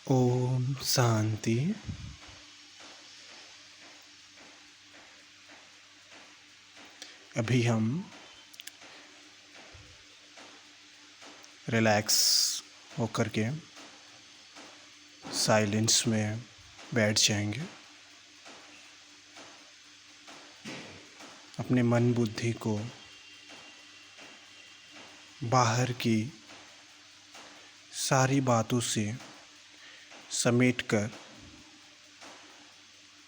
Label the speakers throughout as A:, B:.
A: ओम शांति। अभी हम रिलैक्स होकर के साइलेंस में बैठ जाएंगे। अपने मन बुद्धि को बाहर की सारी बातों से समेटकर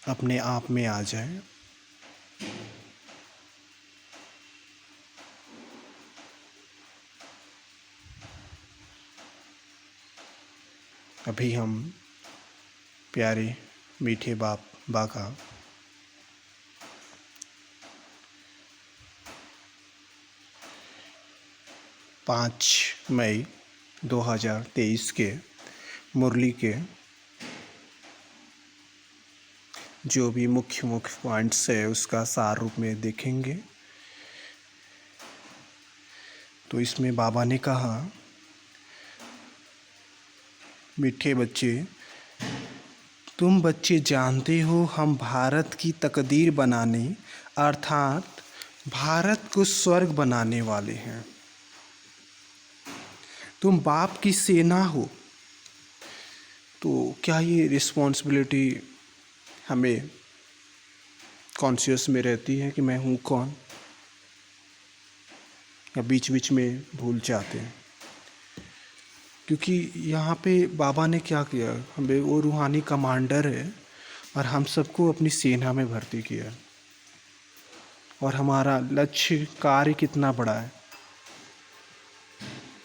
A: अपने आप में आ जाए। अभी हम प्यारे मीठे बाबा का 5 मई 2023 के मुरली के जो भी मुख्य पॉइंट्स है उसका सार रूप में देखेंगे। तो इसमें बाबा ने कहा, मीठे बच्चे, तुम बच्चे जानते हो हम भारत की तकदीर बनाने अर्थात भारत को स्वर्ग बनाने वाले हैं। तुम बाप की सेना हो, तो क्या ये रिस्पॉन्सिबिलिटी हमें कॉन्शियस में रहती है कि मैं हूँ कौन, या बीच बीच में भूल जाते हैं? क्योंकि यहाँ पे बाबा ने क्या किया, हमें वो रूहानी कमांडर है और हम सबको अपनी सेना में भर्ती किया। और हमारा लक्ष्य कार्य कितना बड़ा है,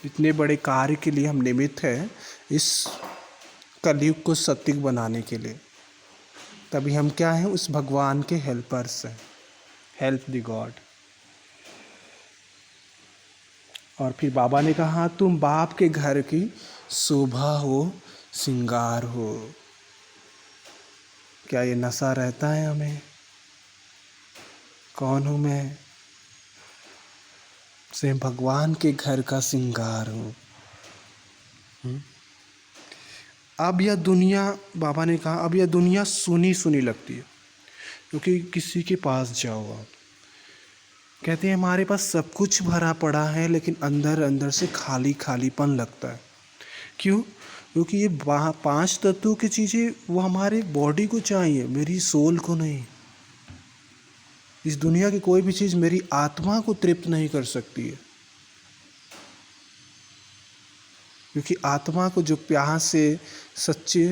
A: इतने बड़े कार्य के लिए हम निमित्त हैं इस कलयुग को सत्युग बनाने के लिए। तभी हम क्या हैं, उस भगवान के हेल्पर्स हैं, हेल्प द गॉड। और फिर बाबा ने कहा, तुम बाप के घर की शोभा हो, श्रृंगार हो। क्या ये नशा रहता है हमें? कौन हूँ मैं? से भगवान के घर का श्रृंगार हूँ। अब यह दुनिया, बाबा ने कहा, अब यह दुनिया सुनी सुनी लगती है। क्योंकि किसी के पास जाओ आप, कहते हैं हमारे पास सब कुछ भरा पड़ा है, लेकिन अंदर अंदर से खाली खालीपन लगता है। क्यों? क्योंकि ये 5 तत्वों की चीज़ें वो हमारे बॉडी को चाहिए, मेरी सोल को नहीं। इस दुनिया की कोई भी चीज़ मेरी आत्मा को तृप्त नहीं कर सकती है। क्योंकि आत्मा को जो प्यास से सच्चे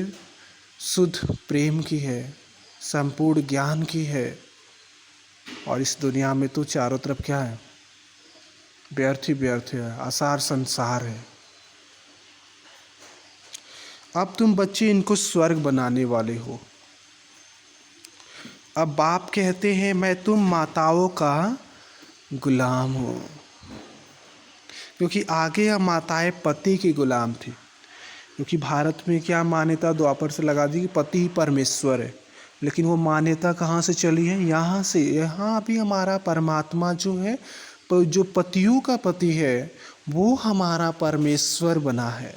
A: शुद्ध प्रेम की है, संपूर्ण ज्ञान की है। और इस दुनिया में तो चारों तरफ क्या है, व्यर्थ ही व्यर्थ है, आसार संसार है। अब तुम बच्चे इनको स्वर्ग बनाने वाले हो। अब बाप कहते हैं, मैं तुम माताओं का गुलाम हूँ। क्योंकि आगे यह माताएं पति की गुलाम थी। क्योंकि भारत में क्या मान्यता द्वापर से लगा दी कि पति ही परमेश्वर है। लेकिन वो मान्यता कहाँ से चली है? यहाँ से। यहाँ भी हमारा परमात्मा जो है, तो जो पतियों का पति है वो हमारा परमेश्वर बना है।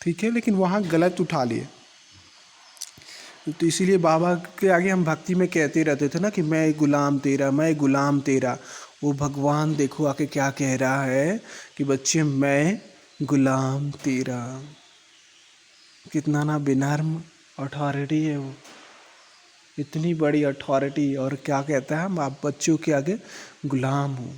A: ठीक है, लेकिन वहाँ गलत उठा लिए। तो इसीलिए बाबा के आगे हम भक्ति में कहते रहते थे ना कि मैं गुलाम तेरा, मैं गुलाम तेरा। वो भगवान देखो आके क्या कह रहा है कि बच्चे मैं गुलाम तेरा। कितना ना विनम्र अथॉरिटी है वो, इतनी बड़ी अथॉरिटी। और क्या कहता है, आप बच्चों के आगे गुलाम हो।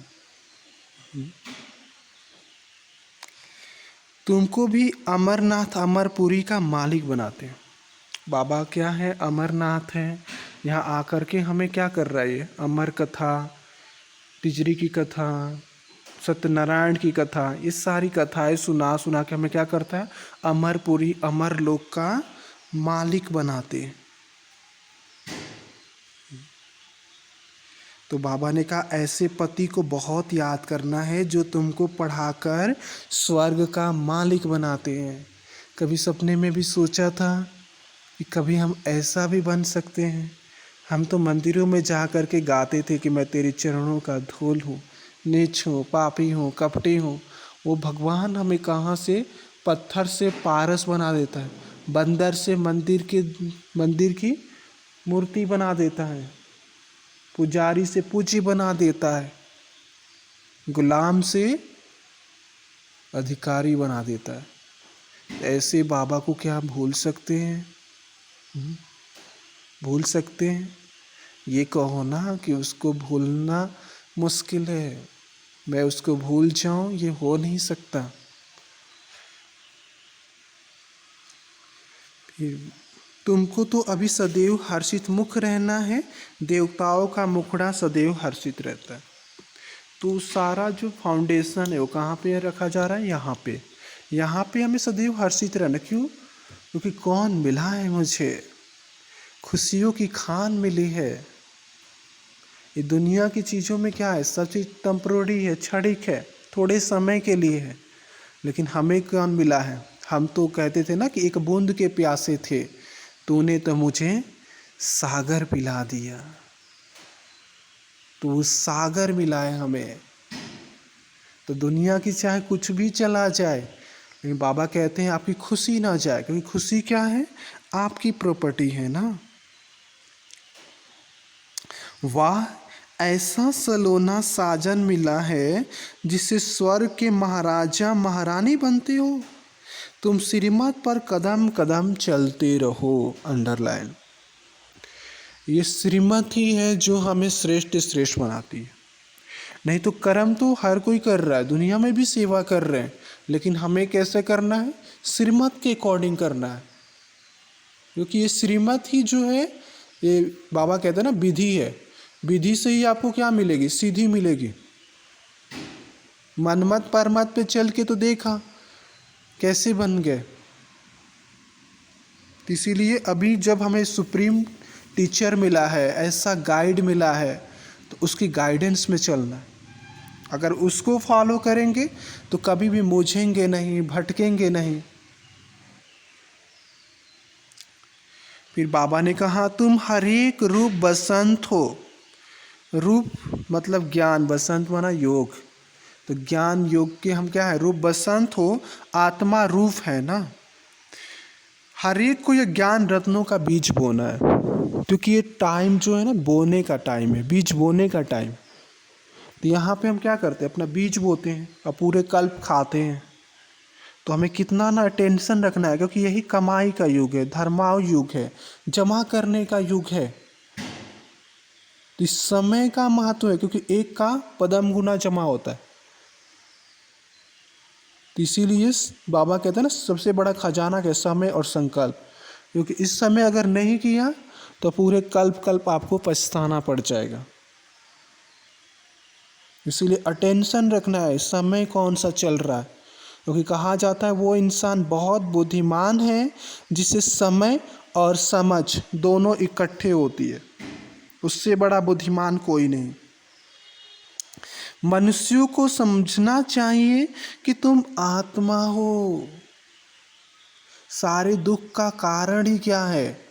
A: तुमको भी अमरनाथ अमरपुरी का मालिक बनाते हैं। बाबा क्या है, अमरनाथ है। यहाँ आकर के हमें क्या कर रहा है, ये अमर कथा, तिजरी की कथा, सत्यनारायण की कथा, ये सारी कथाएं सुना सुना के हमें क्या करता है, अमरपुरी अमर लोक का मालिक बनाते। तो बाबा ने कहा, ऐसे पति को बहुत याद करना है जो तुमको पढ़ाकर स्वर्ग का मालिक बनाते हैं। कभी सपने में भी सोचा था कि कभी हम ऐसा भी बन सकते हैं? हम तो मंदिरों में जा कर के गाते थे कि मैं तेरे चरणों का धूल हूँ, नीच हूँ, पापी हूँ, कपटी हूँ। वो भगवान हमें कहाँ से पत्थर से पारस बना देता है, बंदर से मंदिर की मूर्ति बना देता है, पुजारी से पूजी बना देता है, गुलाम से अधिकारी बना देता है। ऐसे बाबा को क्या भूल सकते हैं? भूल सकते हैं? ये कहो ना कि उसको भूलना मुश्किल है, मैं उसको भूल जाऊं, ये हो नहीं सकता। तुमको तो अभी सदैव हर्षित मुख रहना है, देवताओं का मुखड़ा सदैव हर्षित रहता है। तो सारा जो फाउंडेशन है वो कहाँ पे रखा जा रहा है? यहाँ पे हमें सदैव हर्षित रहना। क्यों? क्योंकि कौन मिला है मुझे, खुशियों की खान मिली है। ये दुनिया की चीज़ों में क्या है? सब चीज़ टेम्पररी है, क्षणिक है, थोड़े समय के लिए है। लेकिन हमें कौन मिला है? हम तो कहते थे ना कि एक बूंद के प्यासे थे, तूने तो मुझे सागर पिला दिया। तो वो सागर मिला है हमें। तो दुनिया की चाहे कुछ भी चला जाए, लेकिन बाबा कहते हैं आपकी खुशी ना जाए, क्योंकि खुशी क्या है? आपकी प्रॉपर्टी है ना। वाह, ऐसा सलोना साजन मिला है जिससे स्वर्ग के महाराजा महारानी बनते हो। तुम श्रीमत पर कदम कदम चलते रहो। अंडरलाइन। ये श्रीमत ही है जो हमें श्रेष्ठ श्रेष्ठ बनाती है। नहीं तो कर्म तो हर कोई कर रहा है, दुनिया में भी सेवा कर रहे हैं, लेकिन हमें कैसे करना है? श्रीमत के अकॉर्डिंग करना है। क्योंकि ये श्रीमत ही जो है, ये बाबा कहते हैं ना विधि है, विधि से ही आपको क्या मिलेगी? सीधी मिलेगी। मनमत परमत पे चल के तो देखा कैसे बन गए। इसीलिए अभी जब हमें सुप्रीम टीचर मिला है, ऐसा गाइड मिला है, तो उसकी गाइडेंस में चलना है। अगर उसको फॉलो करेंगे तो कभी भी मूझेंगे नहीं, भटकेंगे नहीं। फिर बाबा ने कहा तुम हर एक रूप बसंत हो। रूप मतलब ज्ञान, बसंत माना योग। तो ज्ञान योग के हम क्या है? रूप बसंत हो, आत्मा रूप है ना। हर एक को ये ज्ञान रत्नों का बीज बोना है, क्योंकि ये टाइम जो है ना, बोने का टाइम है, बीज बोने का टाइम। तो यहाँ पे हम क्या करते हैं? अपना बीज बोते हैं और पूरे कल्प खाते हैं। तो हमें कितना ना टेंशन रखना है, क्योंकि यही कमाई का युग है, धर्माव युग है, जमा करने का युग है। तो इस समय का महत्व है, क्योंकि एक का पदम गुना जमा होता है। तो इसीलिए बाबा कहते हैं ना, सबसे बड़ा खजाना क्या? समय और संकल्प। क्योंकि इस समय अगर नहीं किया तो पूरे कल्प आपको पछताना पड़ जाएगा। इसीलिए अटेंशन रखना है, समय कौन सा चल रहा है। क्योंकि कहा जाता है वो इंसान बहुत बुद्धिमान है जिसे समय और समझ दोनों इकट्ठे होती है, उससे बड़ा बुद्धिमान कोई नहीं। मनुष्यों को समझना चाहिए कि तुम आत्मा हो। सारे दुख का कारण ही क्या है?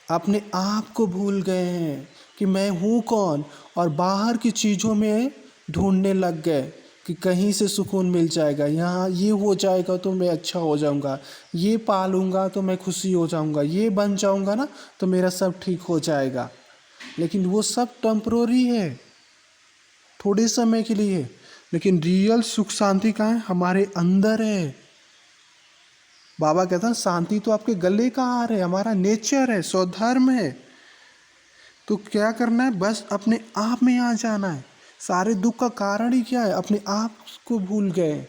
A: अपने आप को भूल गए हैं कि मैं हूँ कौन, और बाहर की चीज़ों में ढूंढने लग गए कि कहीं से सुकून मिल जाएगा, यहाँ ये हो जाएगा तो मैं अच्छा हो जाऊँगा, ये पालूँगा तो मैं खुशी हो जाऊँगा, ये बन जाऊँगा ना तो मेरा सब ठीक हो जाएगा। लेकिन वो सब टेम्पररी है, थोड़े समय के लिए। लेकिन रियल सुख शांति कहाँ है? हमारे अंदर है। बाबा कहता है शांति तो आपके गले का हार है, हमारा नेचर है, स्वधर्म है। तो क्या करना है? बस अपने आप में आ जाना है। सारे दुख का कारण ही क्या है? अपने आप को भूल गए।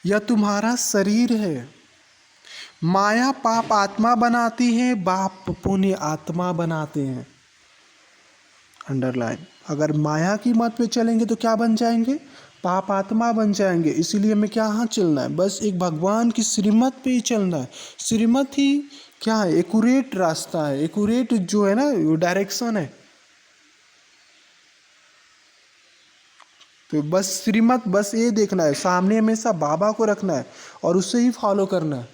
A: यह तुम्हारा शरीर है। माया पाप आत्मा बनाती है, बाप पुण्य आत्मा बनाते हैं। अंडरलाइन। अगर माया की मत पे चलेंगे तो क्या बन जाएंगे? पाप आत्मा बन जाएंगे। इसीलिए हमें क्या हाँ चलना है? बस एक भगवान की श्रीमत पे ही चलना है। श्रीमत ही क्या है? एक्यूरेट रास्ता है, एक्यूरेट जो है ना वो डायरेक्शन है। तो बस श्रीमत, बस ये देखना है, सामने हमेशा बाबा को रखना है और उससे ही फॉलो करना है।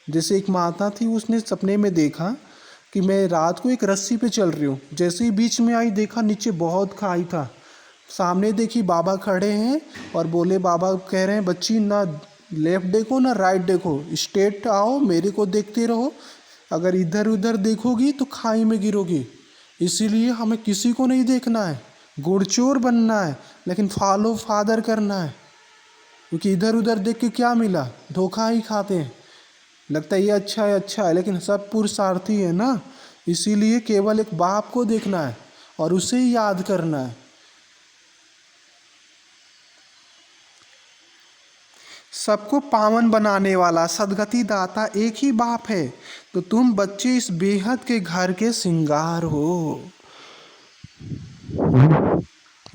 A: जैसे एक माता थी, उसने सपने में देखा कि मैं रात को एक रस्सी पे चल रही हूँ, जैसे ही बीच में आई देखा नीचे बहुत खाई था, सामने देखी बाबा खड़े हैं और बोले, बाबा कह रहे हैं बच्ची ना लेफ्ट देखो ना राइट देखो, स्ट्रेट आओ, मेरे को देखते रहो, अगर इधर उधर देखोगी तो खाई में गिरोगी। इसीलिए हमें किसी को नहीं देखना है, गुड़चोर बनना है, लेकिन फॉलो फादर करना है। क्योंकि इधर उधर देख के क्या मिला, धोखा ही खाते हैं, लगता है ये अच्छा है, लेकिन सब पुरुषार्थी है ना। इसीलिए केवल एक बाप को देखना है और उसे ही याद करना है। सबको पावन बनाने वाला सदगति दाता एक ही बाप है। तो तुम बच्चे इस बेहद के घर के श्रृंगार हो।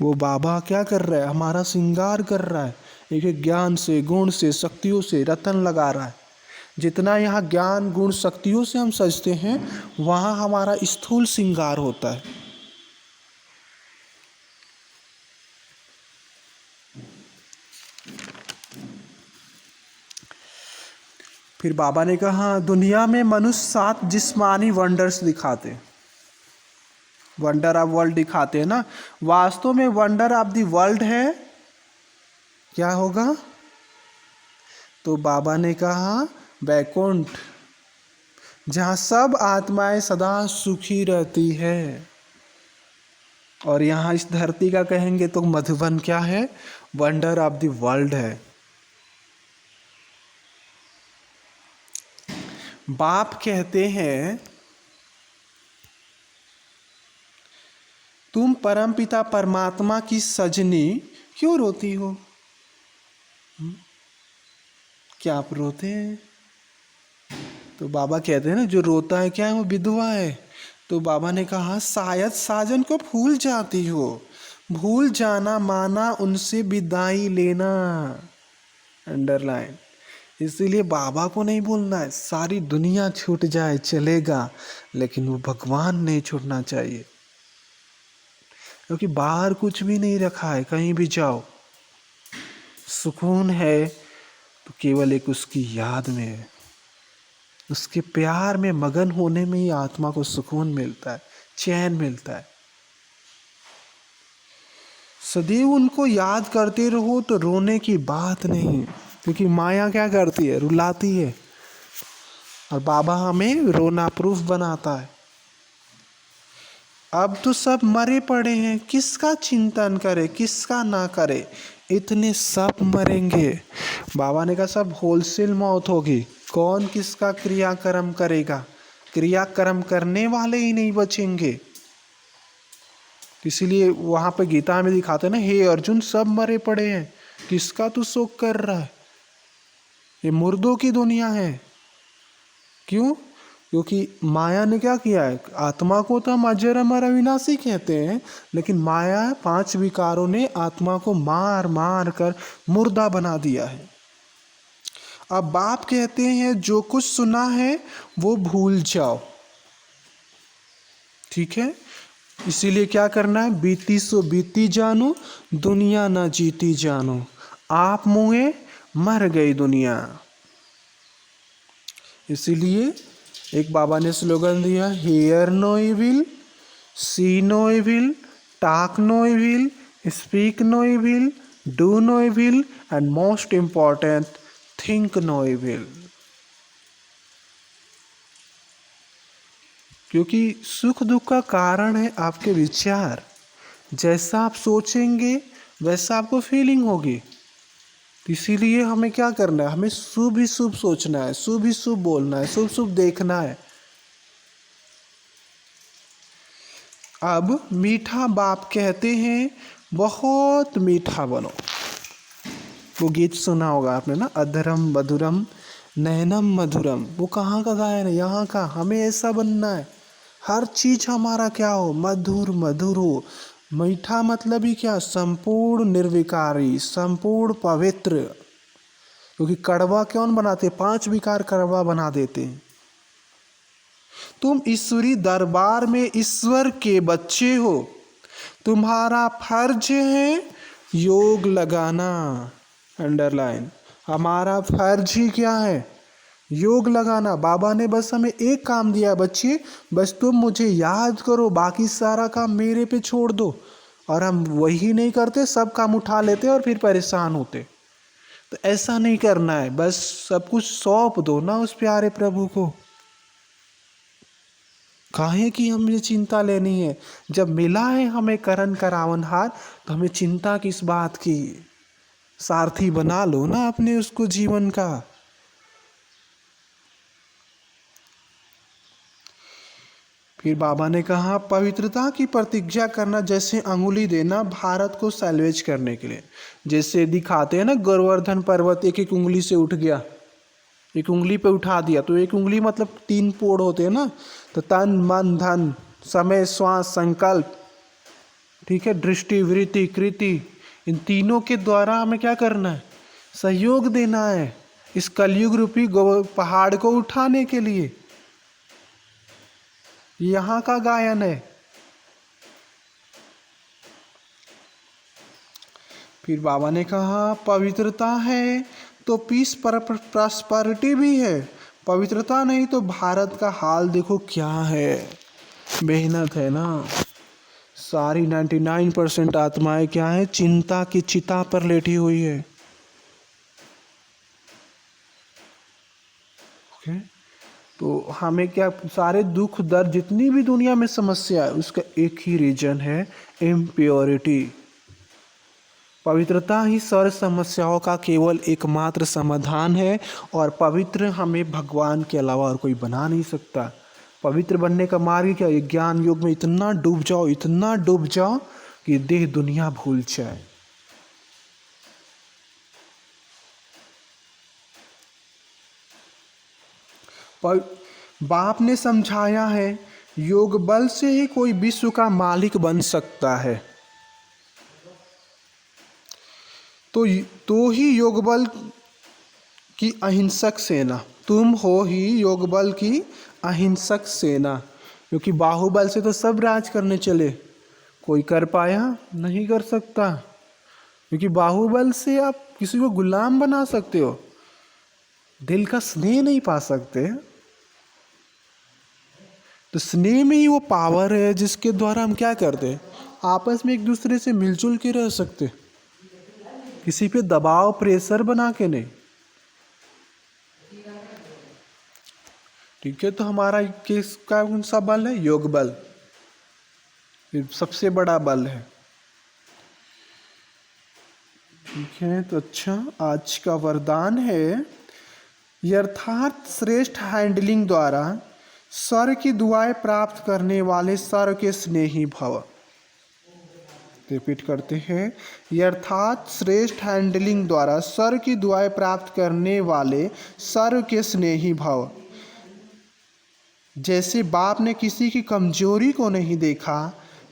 A: वो बाबा क्या कर रहा है, हमारा श्रृंगार कर रहा है, एक एक ज्ञान से, गुण से, शक्तियों से रतन लगा रहा है। जितना यहाँ ज्ञान गुण शक्तियों से हम सजते हैं, वहाँ हमारा स्थूल श्रृंगार होता है। फिर बाबा ने कहा, दुनिया में मनुष्य 7 जिस्मानी वंडर्स दिखाते, वंडर ऑफ वर्ल्ड दिखाते हैं ना। वास्तव में वंडर ऑफ द वर्ल्ड है क्या होगा? तो बाबा ने कहा वैकुंठ, जहाँ सब आत्माएं सदा सुखी रहती है। और यहाँ इस धरती का कहेंगे तो मधुबन क्या है, वंडर ऑफ द वर्ल्ड है। बाप कहते हैं, तुम परमपिता परमात्मा की सजनी क्यों रोती हो? क्या आप रोते हैं? तो बाबा कहते हैं ना, जो रोता है क्या है, वो विधवा है। तो बाबा ने कहा, शायद साजन को भूल जाती हो, भूल जाना माना उनसे विदाई लेना। अंडरलाइन। इसीलिए बाबा को नहीं बोलना है, सारी दुनिया छूट जाए चलेगा, लेकिन वो भगवान नहीं छूटना चाहिए। क्योंकि बाहर कुछ भी नहीं रखा है, कहीं भी जाओ सुकून है तो केवल एक उसकी याद में है, उसके प्यार में मगन होने में ही आत्मा को सुकून मिलता है, चैन मिलता है। सदैव उनको याद करते रहो तो रोने की बात नहीं, क्योंकि माया क्या करती है, रुलाती है, और बाबा हमें रोना प्रूफ बनाता है। अब तो सब मरे पड़े हैं, किसका चिंतन करे, किसका ना करे, इतने सब मरेंगे। बाबा ने कहा सब होलसेल मौत होगी, कौन किसका क्रियाकर्म करेगा, क्रियाकर्म करने वाले ही नहीं बचेंगे। इसीलिए वहाँ पे गीता में दिखाते हैं ना, हे अर्जुन सब मरे पड़े हैं, किसका तू शोक कर रहा है, ये मुर्दों की दुनिया है। क्यों? क्योंकि माया ने क्या किया है, आत्मा को तो हम अजर अमर अविनाशी कहते हैं, लेकिन माया 5 विकारों ने आत्मा को मार मार कर मुर्दा बना दिया है। अब बाप कहते हैं जो कुछ सुना है वो भूल जाओ, ठीक है। इसीलिए क्या करना है, बीती सो बीती जानो, दुनिया ना जीती जानो, आप मुए मर गई दुनिया। इसीलिए एक बाबा ने स्लोगन दिया, hear no evil, see no evil, talk no evil, speak no evil, do no evil, and most important think no evil. क्योंकि सुख दुख का कारण है आपके विचार, जैसा आप सोचेंगे वैसा आपको फीलिंग होगी। इसीलिए हमें क्या करना है, हमें शुभ ही शुभ सोचना है, शुभ ही शुभ बोलना है, शुभ शुभ देखना है। अब मीठा बाप कहते हैं बहुत मीठा बनो। वो गीत सुना होगा आपने ना, अधरम मधुरम नैनम मधुरम, वो कहाँ का गायन है, यहाँ का। हमें ऐसा बनना है, हर चीज हमारा क्या हो, मधुर मधुर हो। मीठा मतलब ही क्या, संपूर्ण निर्विकारी, संपूर्ण पवित्र। क्योंकि कड़वा कौन बनाते, 5 विकार कड़वा बना देते हैं। तुम ईश्वरी दरबार में ईश्वर के बच्चे हो, तुम्हारा फर्ज है योग लगाना। अंडरलाइन, हमारा फर्ज ही क्या है, योग लगाना। बाबा ने बस हमें एक काम दिया, बच्चे बस तुम मुझे याद करो, बाकी सारा काम मेरे पे छोड़ दो, और हम वही नहीं करते, सब काम उठा लेते और फिर परेशान होते। तो ऐसा नहीं करना है, बस सब कुछ सौंप दो ना उस प्यारे प्रभु को। काहे कि हमें चिंता लेनी है? जब मिला है हमें करण करावनहार, तो हमें चिंता किस बात की? सारथी बना लो ना अपने उसको जीवन का। फिर बाबा ने कहा पवित्रता की प्रतिज्ञा करना जैसे अंगुली देना भारत को सैल्वेज करने के लिए। जैसे दिखाते हैं ना, गोवर्धन पर्वत एक एक उंगली से उठ गया, एक उंगली पे उठा दिया, तो एक उंगली मतलब 3 पोड़ होते हैं ना, तो तन मन धन समय श्वास संकल्प, ठीक है, दृष्टि वृत्ति कृति, इन तीनों के द्वारा हमें क्या करना है? सहयोग देना है इस कलयुग रूपी पहाड़ को उठाने के लिए। यहाँ का गायन है। फिर बाबा ने कहा पवित्रता है तो पीस पर प्रॉस्पेरिटी भी है। पवित्रता नहीं तो भारत का हाल देखो क्या है। मेहनत है ना, सारी 99% आत्माएं क्या है? चिंता की चिता पर लेटी हुई है। ओके, तो हमें क्या, सारे दुख दर्द जितनी भी दुनिया में समस्या है उसका एक ही रीजन है, इम्प्योरिटी। पवित्रता ही सारी समस्याओं का केवल एकमात्र समाधान है, और पवित्र हमें भगवान के अलावा और कोई बना नहीं सकता। पवित्र बनने का मार्ग क्या? ज्ञान योग में इतना डूब जाओ, इतना डूब जाओ कि देह दुनिया भूल जाए। बाप ने समझाया है योग बल से ही कोई विश्व का मालिक बन सकता है। तो ही योग बल की अहिंसक सेना, तुम हो ही योग बल की अहिंसक सेना। क्योंकि बाहुबल से तो सब राज करने चले, कोई कर पाया? नहीं कर सकता। क्योंकि बाहुबल से आप किसी को गुलाम बना सकते हो, दिल का स्नेह नहीं पा सकते। तो स्नेह में ही वो पावर है जिसके द्वारा हम क्या करते हैं? आपस में एक दूसरे से मिलजुल के रह सकते, किसी पे दबाव प्रेशर बना के नहीं। ठीक है, तो हमारा किस का कौन सा बल है? योग बल, ये सबसे बड़ा बल है। ठीक है, तो अच्छा, आज का वरदान है यथार्थ श्रेष्ठ हैंडलिंग द्वारा स्वर की दुआएं प्राप्त करने वाले सर्व के स्नेही भव। रिपीट करते हैं, यथार्थ श्रेष्ठ हैंडलिंग द्वारा स्वर की दुआएं प्राप्त करने वाले सर्व के स्नेही भव। जैसे बाप ने किसी की कमजोरी को नहीं देखा,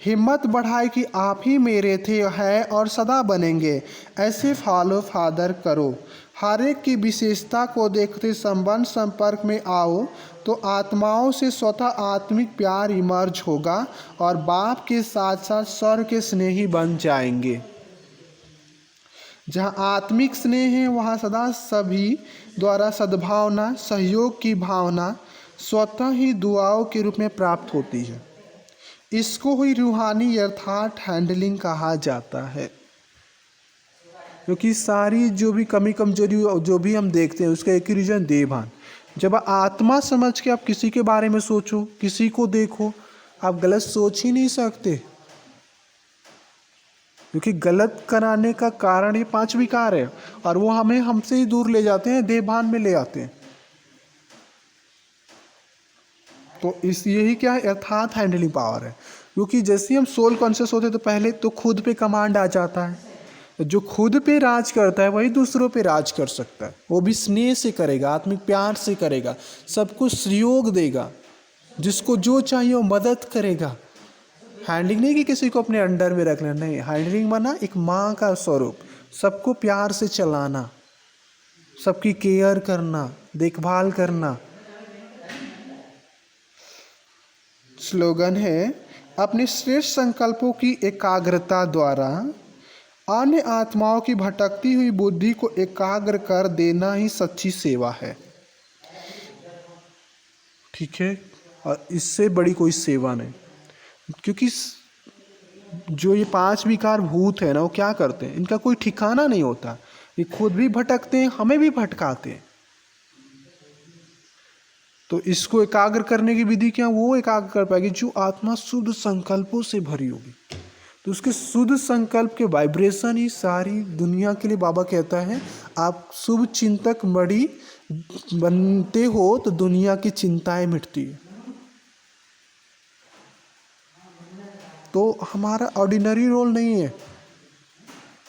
A: हिम्मत बढ़ाई कि आप ही मेरे थे, हैं और सदा बनेंगे, ऐसे फॉलो फादर करो। हर एक की विशेषता को देखते संबंध संपर्क में आओ तो आत्माओं से स्वतः आत्मिक प्यार इमर्ज होगा और बाप के साथ साथ स्वर के स्नेही बन जाएंगे। जहाँ आत्मिक स्नेह है वहाँ सदा सभी द्वारा सद्भावना सहयोग की भावना स्वतः ही दुआओं के रूप में प्राप्त होती है। इसको ही रूहानी अर्थात हैंडलिंग कहा जाता है। क्योंकि सारी जो भी कमी कमजोरी जो भी हम देखते हैं उसका एक ही रीजन देहभान। जब आत्मा समझ के आप किसी के बारे में सोचो, किसी को देखो, आप गलत सोच ही नहीं सकते। क्योंकि गलत कराने का कारण ये 5 विकार है और वो हमें हमसे ही दूर ले जाते हैं, देहभान में ले आते हैं। तो इस यही क्या है? अर्थात हैंडलिंग पावर है। क्योंकि जैसे ही हम सोल कॉन्शियस होते हैं तो पहले तो खुद पे कमांड आ जाता है। तो जो खुद पे राज करता है वही दूसरों पे राज कर सकता है। वो भी स्नेह से करेगा, आत्मिक प्यार से करेगा, सबको सहयोग देगा, जिसको जो चाहिए वो मदद करेगा। हैंडलिंग नहीं कि किसी को अपने अंडर में रख लेना, नहीं। हैंडलिंग माना एक माँ का स्वरूप, सबको प्यार से चलाना, सबकी केयर करना, देखभाल करना। स्लोगन है अपने श्रेष्ठ संकल्पों की एकाग्रता द्वारा अन्य आत्माओं की भटकती हुई बुद्धि को एकाग्र कर देना ही सच्ची सेवा है। ठीक है, और इससे बड़ी कोई सेवा नहीं। क्योंकि जो ये 5 विकार भूत है ना, वो क्या करते हैं, इनका कोई ठिकाना नहीं होता। ये खुद भी भटकते हैं, हमें भी भटकाते हैं। तो इसको एकाग्र करने की विधि क्या, वो एकाग्र कर पाएगी जो आत्मा शुद्ध संकल्पों से भरी होगी। तो उसके शुद्ध संकल्प के वाइब्रेशन ही सारी दुनिया के लिए, बाबा कहता है आप शुभ चिंतक मणि बनते हो तो दुनिया की चिंताएं मिटती है। तो हमारा ऑर्डिनरी रोल नहीं है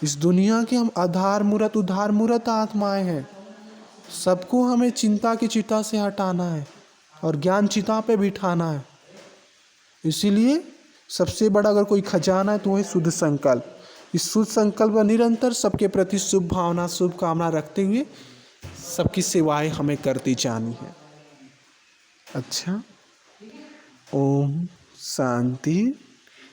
A: इस दुनिया के, हम आधार मूर्त उधार मूर्त आत्माएं हैं। सबको हमें चिंता की चिता से हटाना है और ज्ञान चिता पे बिठाना है। इसीलिए सबसे बड़ा अगर कोई खजाना है तो वह शुद्ध संकल्प। इस शुद्ध संकल्प का निरंतर सबके प्रति शुभ भावना शुभ कामना रखते हुए सबकी सेवाएं हमें करती जानी है। अच्छा, ओम शांति।